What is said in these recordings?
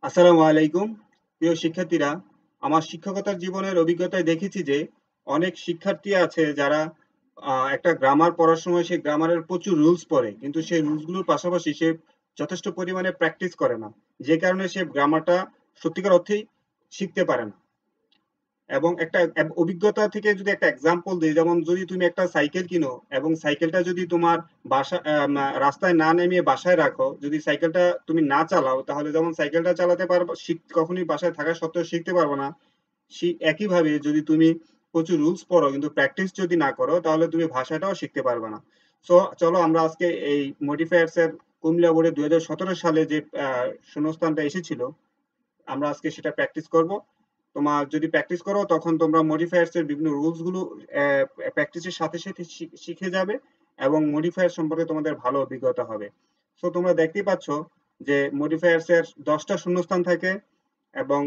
আসসালামু আলাইকুম। প্রিয় শিক্ষার্থীরা, আমার শিক্ষকতার জীবনের অভিজ্ঞতায় দেখেছি যে অনেক শিক্ষার্থী আছে যারা একটা গ্রামার পড়ার সময় সে গ্রামারের প্রচুর রুলস পড়ে, কিন্তু সেই রুলসগুলোর পাশাপাশি সে যথেষ্ট পরিমাণে প্র্যাকটিস করে না, যে কারণে সে গ্রামারটা সত্যিকার অর্থেই শিখতে পারে না। এবং একটা অভিজ্ঞতা থেকে যদি একটা এক্সাম্পল দিই, যেমন যদি তুমি একটা সাইকেল কিনো এবং সাইকেলটা যদি তোমার বাসা রাস্তায় না নেমে বাসায় রাখো, যদি সাইকেলটা তুমি না চালাও, তাহলে যেমন সাইকেলটা চালাতে পারবো, কখনোই বাসায় থাকা সত্ত্বেও শিখতে পারবো না। একইভাবে যদি তুমি প্রচুর রুলস পড়ো কিন্তু প্র্যাকটিস যদি না করো, তাহলে তুমি ভাষাটাও শিখতে পারবে না। সো চলো আমরা আজকে এই মডিফায়ার্স এর কুমিল্লা বোর্ডে 2017 সালে যে শূন্যস্থানটা এসেছিল, আমরা আজকে সেটা প্র্যাকটিস করব। তোমার যদি প্র্যাকটিস করো, তখন তোমরা মডিফায়ার্স এর বিভিন্ন রুলস গুলো প্র্যাকটিসের সাথে সাথে শিখে যাবে এবং মডিফায়ার সম্পর্কে তোমাদের ভালো অভিজ্ঞতা হবে। সো তোমরা দেখতেই পাচ্ছ যে মডিফায়ার্স এর 10টা শূন্যস্থান থাকে এবং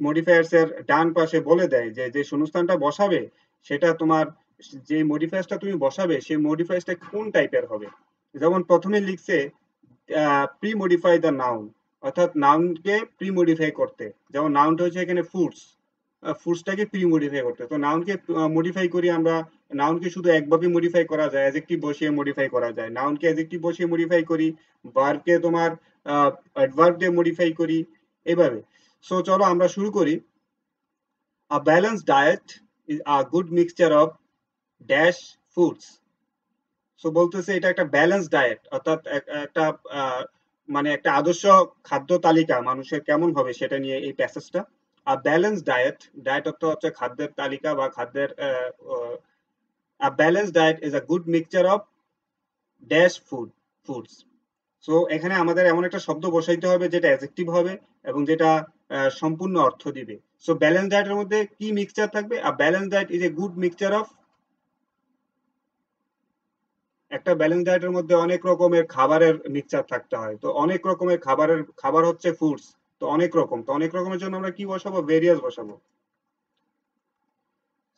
মডিফায়ার্স এর ডান পাশে বলে দেয় যে যে শূন্যস্থানটা বসাবে সেটা তোমার, যে মডিফায়ার্সটা তুমি বসাবে সেই মডিফায়ার্সটা কোন টাইপের হবে। যেমন প্রথমে লিখছে প্রি মডিফাই দ্য নাউন, অর্থাৎ নাউনকে প্রি মডিফাই করতে। যেমন নাউনটা হচ্ছে এখানে ফুডস, ফুডসটাকে প্রি মডিফাই করতে। তো নাউনকে মডিফাই করি আমরা, নাউনকে শুধু একভাবে মডিফাই করা যায়, অ্যাডজেক্টিভ বসিয়ে মডিফাই করা যায়। নাউনকে অ্যাডজেক্টিভ বসিয়ে মডিফাই করি, ভার্বকে তোমার অ্যাডভার্ব দিয়ে মডিফাই করি, এভাবে। সো চলো আমরা শুরু করি। আ balance diet is a good mixture of dash foods. So বলতেছে এটা একটা ব্যালেন্স ডায়েট, অর্থাৎ একটা মানে একটা আদর্শ খাদ্য তালিকা মানুষের কেমন হবে সেটা নিয়ে এই প্যাসেজটা। আর ব্যালেন্স ডায়েট, ডায়েট অর্থ হচ্ছে খাদ্যের তালিকা বা খাদ্যের আ balance diet is a good mixture of dash foods. So এখানে আমাদের এমন একটা শব্দ বসাইতে হবে যেটা অ্যাডজেক্টিভ হবে এবং যেটা সম্পূর্ণ অর্থ দিবে। সো ব্যালেন্স ডায়েটের মধ্যে কি মিক্সচার থাকবে? আ balance diet is a good mixture of, একটা ব্যালেন্স ডায়েটের মধ্যে অনেক রকমের খাবারের মিক্সচার থাকতে হয়। তো অনেক রকমের খাবার হচ্ছে ফুডস। তো অনেক রকম, তো অনেক রকমের জন্য আমরা কি বসাবো? ভেরিয়াস বসাবো।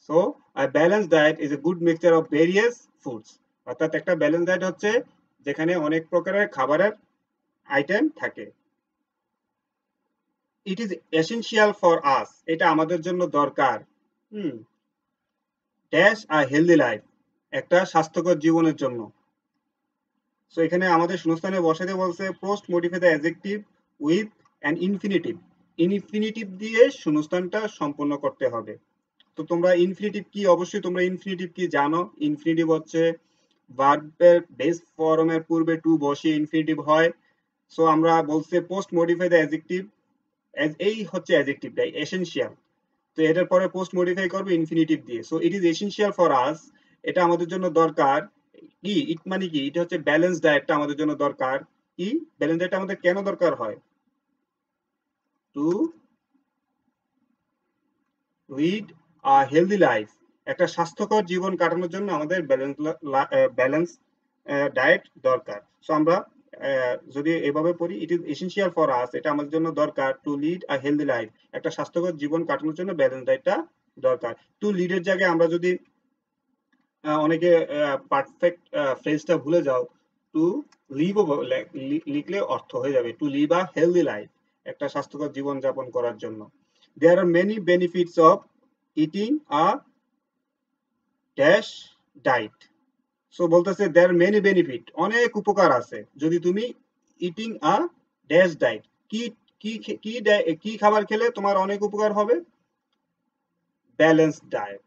So a balance diet is a good mixture of various foods, অর্থাৎ একটা ব্যালেন্স ডায়েট হচ্ছে যেখানে অনেক প্রকারের খাবারের আইটেম থাকে। It is essential for us, এটা আমাদের জন্য দরকার। হুম, ড্যাশ আ হেলদি লাইফ, একটা স্বাস্থ্যকর জীবনের জন্য। সো এখানে আমাদের শূন্যস্থানে বসাতে বলছে post modify the adjective with an infinitive. Infinitive দিয়ে শূন্যস্থানটা সম্পূর্ণ করতে হবে। তো তোমরা ইনফিনিটিভ কি, অবশ্যই তোমরা ইনফিনিটিভ কি জানো। ইনফিনিটিভ হচ্ছে ভার্বের বেস ফর্মের পূর্বে টু বসিয়ে ইনফিনিটিভ হয়। সো আমরা বলছে পোস্ট মডিফাই দ্য অ্যাডজেক্টিভ, এই হচ্ছে অ্যাডজেক্টিভটা এসেনশিয়াল। তো এটার পরে পোস্ট মডিফাই করবে ইনফিনিটিভ দিয়ে। So it is essential for us, এটা আমাদের জন্য দরকার। কি ইট মানে কি? এটা হচ্ছে ব্যালেন্স ডায়েটটা আমাদের জন্য দরকার। কি ব্যালেন্স ডায়েটটা আমাদের কেন দরকার হয়? To lead a healthy life, একটা স্বাস্থ্যকর জীবন কাটানোর জন্য আমাদের ব্যালেন্স ডায়েট দরকার। সো আমরা যদি এভাবে পড়ি, it is essential for us, এটা আমাদের জন্য দরকার to lead a healthy life, একটা স্বাস্থ্যকর জীবন কাটানোর জন্য ব্যালেন্স ডায়েটটা দরকার। টু লিডের জায়গায় আমরা যদি অনেকে পারফেক্ট ফ্রেজটা ভুলে যাও, টু লিভ লিখলে অর্থ হয়ে যাবে to live a healthy life, একটা স্বাস্থ্যকর জীবন যাপন করার জন্য। There are many benefits of eating a dash diet. So বলতেছে দেয়ার মেনি বেনিফিট, অনেক উপকার আছে যদি তুমি ইটিং আ ড্যাশ ডায়েট, কি কি কি কি খাবার খেলে তোমার অনেক উপকার হবে? Balance diet.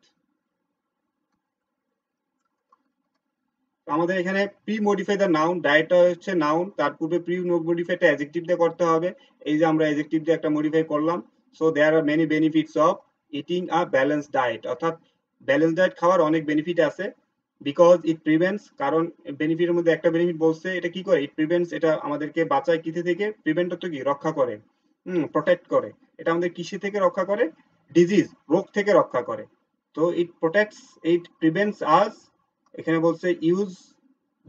আমাদের এখানে প্রি মডিফাই দ্য নাউন, ডায়েটটা হচ্ছে নাউন, তার পূর্বে প্রি মডিফাইটা অ্যাডজেক্টিভ দিয়ে করতে হবে। এই যে আমরা অ্যাডজেক্টিভ দিয়ে একটা মডিফাই করলাম। So there are many benefits of eating a balance diet, অর্থাৎ ব্যালেন্স ডায়েট খাওয়ার অনেক বেনিফিট আছে। বিকজ ইট প্রিভেন্টস, কারণ বেনিফিটের মধ্যে একটা বেনিফিট বলছে, এটা কি করে? ইট প্রিভেন্টস, এটা আমাদেরকে বাঁচায় কিসে থেকে? প্রিভেন্ট অর্থ কি? রক্ষা করে, প্রোটেক্ট করে। এটা আমাদের কিসে থেকে রক্ষা করে? ডিজিজ, রোগ থেকে রক্ষা করে। তো ইট প্রোটেক্টস, ইট প্রিভেন্টস আস, এখানে বলছে use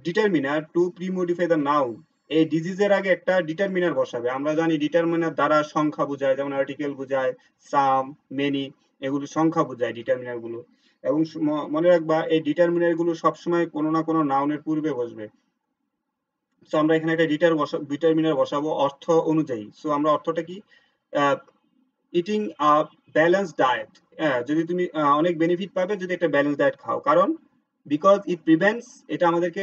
determiner two pre modify the noun. এই ডিজিজের আগে একটা ডিটারমিনার বসাবে। আমরা জানি ডিটারমিনার দ্বারা সংখ্যা বোঝায়, যেমন আর্টিকেল বোঝায়, সাম, মেনি, এগুলো সংখ্যা বোঝায় ডিটারমিনার গুলো। এবং মনে রাখবা এই ডিটারমিনার গুলো সবসময় কোনো না কোনো নাউনের পূর্বে বসবে। সো আমরা এখানে একটা ডিটারমিনার বসাবো অর্থ অনুযায়ী। সো আমরা অর্থটা কি, ইটিং আ ব্যালেন্স ডায়েট। যদি তুমি অনেক বেনিফিট পাবে যদি একটা ব্যালেন্স ডায়েট খাও, কারণ বিকজ ইট প্রিভেন্টস, এটা আমাদেরকে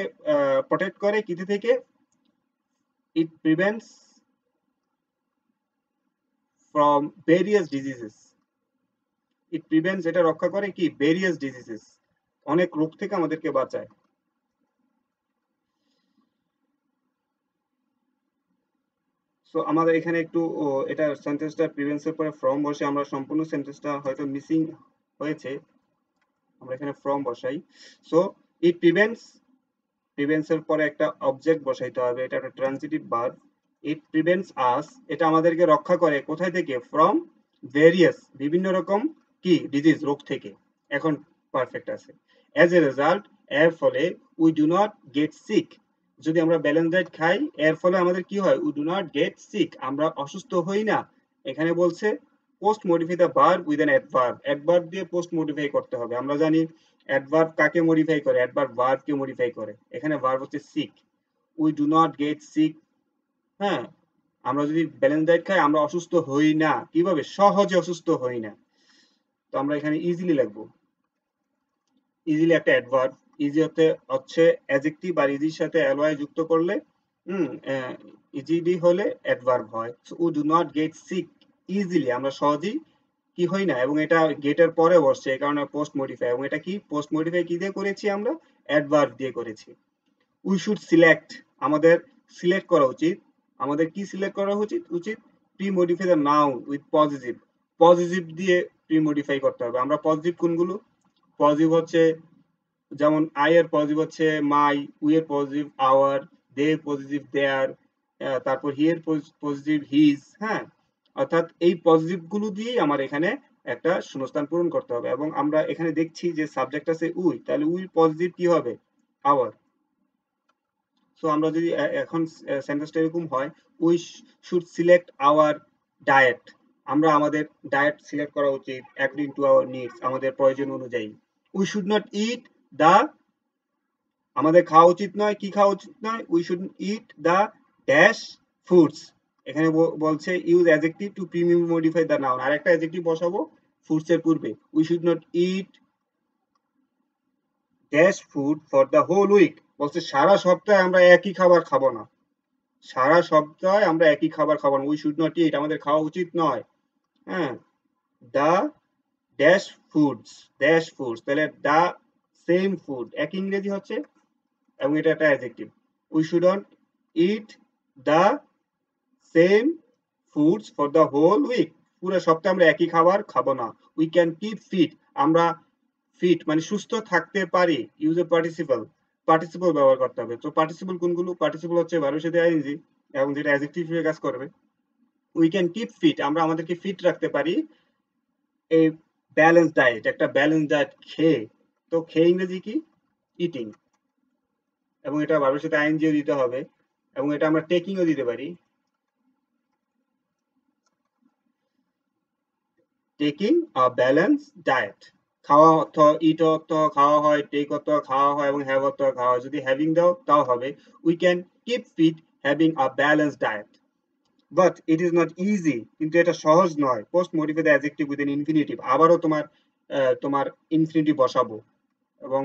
প্রোটেক্ট করে কিতে থেকে, ইট prevents from various diseases. It prevents, এটা রক্ষা করে কি, ভেরিয়াস ডিজিজেস, অনেক রোগ থেকে আমাদেরকে বাঁচায়। সো আমাদের এখানে একটু এটা সেন্টেন্সটা প্রিভেন্সের পরে ফ্রম বসে, আমরা সম্পূর্ণ সেন্টেন্সটা হয়তো মিসিং হয়েছে, আমরা এখানে ফ্রম বসাই। সো ইট প্রিভেন্টস, প্রিভেন্সের পরে একটা অবজেক্ট বসাইতে হবে, এটা একটা ট্রান্সিটিভ ভার্ব। ইট প্রিভেন্টস আস, এটা আমাদেরকে রক্ষা করে কোথায় থেকে, ফ্রম ভেরিয়াস, বিভিন্ন রকম কি ডিজিজ, রোগ থেকে। এখন পারফেক্ট আছে। অ্যাজ এ রেজাল্ট, এর ফলে, we do not get sick, যদি আমরা ব্যালেন্স ডায়েট খাই এর ফলে আমাদের কি হয়, we do not get sick, আমরা অসুস্থ হই না। এখানে বলছে post modify the verb with an adverb, adverb দিয়ে পোস্ট মডিফাই করতে হবে। আমরা জানি অ্যাডভার্ব কাকে মডিফাই করে, অ্যাডভার্ব ভার্বকে মডিফাই করে। এখানে ভার্ব হচ্ছে sick, we do not get sick. হ্যাঁ, আমরা যদি ব্যালেন্স ডায়েট খাই আমরা অসুস্থ হই না। কিভাবে, সহজে অসুস্থ হই না। তো আমরা এখানে ইজিলি লিখবো। ইজিলি একটা অ্যাডভার্ব, ইজি হচ্ছে অ্যাডজেক্টিভ, আর ইজির সাথে এলওয়াই যুক্ত করলে ইজিলি হলে অ্যাডভার্ব হয়। So we do not get sick easily, আমরা সহজেই কি হই না, এবং এটা গেটের পরে বসছে এই কারণে পোস্ট মডিফাই, এবং এটা কি পোস্ট মডিফাই কি দিয়ে করেছি, আমরা অ্যাডভার্ব দিয়ে করেছি। উই শুড সিলেক্ট, আমাদের সিলেক্ট করা উচিত, আমাদের কি সিলেক্ট করা উচিত, pre modify the noun with positive, positive দিয়ে প্রি মডিফাই করতে হবে। আমরা পজিটিভ কোনগুলো, পজিটিভ হচ্ছে যেমন আই এর পজিটিভ হচ্ছে মাই, উই এর পজিটিভ আওয়ার, দে এর পজিটিভ দেয়ার, তারপর হি এর পজিটিভ হিজ। হ্যাঁ, অর্থাৎ এই পজিটিভ গুলো দিয়েই আমার এখানে একটা শূন্যস্থান পূরণ করতে হবে। এবং আমরা এখানে দেখছি যে সাবজেক্ট আছে উই, তাহলে উই পজিটিভ কি হবে, আওয়ার। সো আমরা যদি এখন সেন্টেন্সটা এরকম হয়, we should select our diet, আমরা আমাদের ডায়েট সিলেক্ট করা উচিত অ্যাকর্ডিং টু আওয়ার নিডস, আমাদের প্রয়োজন অনুযায়ী। We should not eat the, আমাদের খাওয়া উচিত নয়, কি খাওয়া উচিত নয়, we should eat the dash foods. এখানে বলছে use adjective to pre modify the noun, আর একটা অ্যাডজেক্টিভ বসাবো ফুডস এর পূর্বে। We should not eat dash food for the whole week, বলছে সারা সপ্তাহে আমরা একই খাবার খাবো না, সারা সপ্তাহে আমরা একই খাবার খাবো না। উই শুড নট ইট, আমাদের খাওয়া উচিত নয়। হ্যাঁ, the dash foods, dash foods, তাহলে দা সেম ফুড এক ইংরেজি হচ্ছে, এবং এটা একটা adjective. We shouldn't eat the same foods for the whole week, পুরো সপ্তাহে আমরা একই খাবার খাবো না। উই ক্যান কিপ ফিট, আমরা ফিট মানে সুস্থ থাকতে পারি, ইউজ এ পার্টিসিপল, পার্টিসিপল ব্যবহার করতে হবে। তো পার্টিসিপল কোনগুলো, পার্টিসিপল হচ্ছে ভার্বের সাথে আইএনজি, এবং যেটা অ্যাডজেক্টিভ হিসেবে কাজ করবে। উই ক্যান কিপ ফিট, আমরা আমাদেরকে ফিট রাখতে পারি এই ব্যালেন্স ডায়েট, একটা ব্যালেন্স ডায়েট খেয়ে। তো খেয়ে ইংরেজি কি, ইটিং, এবং এটা ভার্বের সাথে আইএনজিও দিতে হবে, এবং এটা আমরা টেকিংও দিতে পারি, টেকিং আ ব্যালেন্স ডায়েট। খাওয়া অর্থ, ইট অর্থ খাওয়া হয়, টেক অর্থ খাওয়া হয়, এবং হ্যাভ অর্থ খাওয়া হয়। যদি হ্যাভিং দাও তাও হবে। We can keep fit having a balance diet, but it is not easy, কিন্তু এটা সহজ নয়। Post modify the adjective with an infinitive, আবারও তোমার ইনফিনিটিভ বসাবো, এবং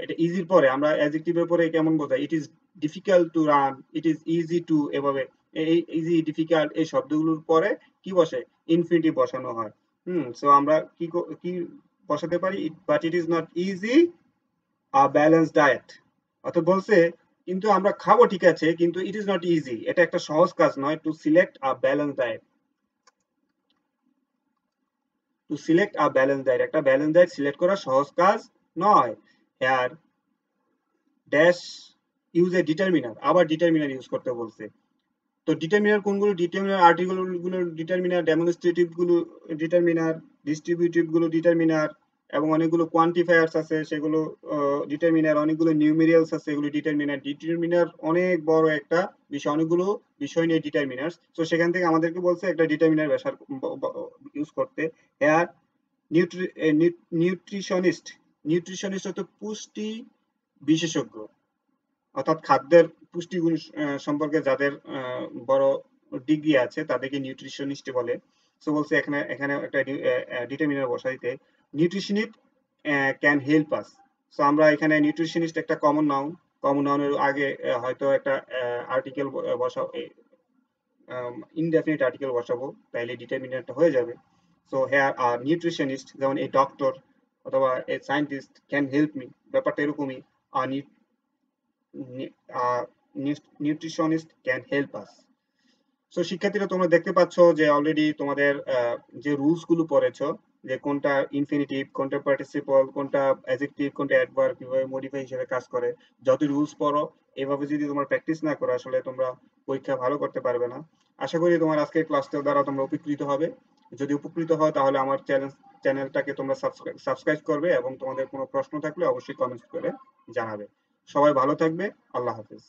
এটা ইজির পরে আমরা অ্যাডজেক্টিভের পরে কেমন বোঝাই, it is difficult to run, it is easy to, এভাবে এই ইজি ডিফিকাল্ট এই শব্দগুলোর পরে কি বসে, ইনফিনিটিভ বসানো হয়। সো আমরা কি বসাতে পারি, but it is not easy a balance diet, অর্থাৎ বলছে কিন্তু আমরা খাবো ঠিক আছে, কিন্তু ইট ইজ নট ইজি, এটা একটা সহজ কাজ নয়, to select a balance diet, to select a balance diet, একটা ব্যালেন্স ডায়েট সিলেক্ট করা সহজ কাজ নয়। Here dash use a determiner, আবার ডিটারমিনার ইউজ করতে বলছে। তো ডিটারমিনার কোনগুলো, ডিটারমিনার আর্টিকেল গুলো ডিটারমিনার, ডেমনস্ট্রেটিভ গুলো ডিটারমিনার, ডিস্ট্রিবিউটিভ গুলো ডিটারমিনার, এবং অনেকগুলো কোয়ান্টিফায়ার্স আছে সেগুলো ডিটারমিনার, অনেকগুলো নিউমেরিয়ালস আছে এগুলো ডিটারমিনার। ডিটারমিনার অনেক বড় একটা বিষয়, অনেকগুলো বিষয় নিয়ে ডিটারমিনার্স। তো সেখান থেকে আমাদেরকে বলছে একটা ডিটারমিনার ইউজ করতে। হেয়ার নিউট্রিশনিস্ট, নিউট্রিশনিস্ট হচ্ছে পুষ্টি বিশেষজ্ঞ, অর্থাৎ খাদ্যের পুষ্টিগুণ সম্পর্কে যাদের বড় ডিগ্রি আছে তাদেরকে নিউট্রিশনিস্ট বলে। সো বলছে এখানে এখানে একটা ডিটারমিনার বসাইতে, nutritionist can help us. So আমরা এখানে নিউট্রিশনিস্ট একটা কমন নাউন, কমন নাউনের আগে হয়তো একটা আর্টিকেল বসাও, ইনডেফিনিট আর্টিকেল বসাবো, তাইলে ডিটারমিনারটা হয়ে যাবে। সো হেয়ার আর নিউট্রিশনিস্ট যেমন এ ডক্টর অথবা a scientist can help me, ব্যাপারটা এরকমই। আর nutritionist can help us. So শিক্ষার্থীরা তোমরা দেখতে পাচ্ছ যে অলরেডি তোমাদের যে রুলস গুলো পড়েছো, যে কোনটা ইনফিনিটিভ, কোনটা পার্টিসিপল, কোনটা অ্যাডজেক্টিভ, কোনটা অ্যাডভার্ব, কিভাবে মডিফাই হিসেবে কাজ করে, যত রুলস পড়ো এভাবে যদি তোমরা প্র্যাকটিস না করো আসলে তোমরা পরীক্ষা ভালো করতে পারবে না। আশা করি তোমার আজকের ক্লাসটার দ্বারা তোমরা উপকৃত হবে। যদি উপকৃত হও তাহলে আমার চ্যানেলটাকে তোমরা সাবস্ক্রাইব করবে এবং তোমাদের কোনো প্রশ্ন থাকলে অবশ্যই কমেন্ট করে জানাবে। সবাই ভালো থাকবে। আল্লাহ হাফেজ।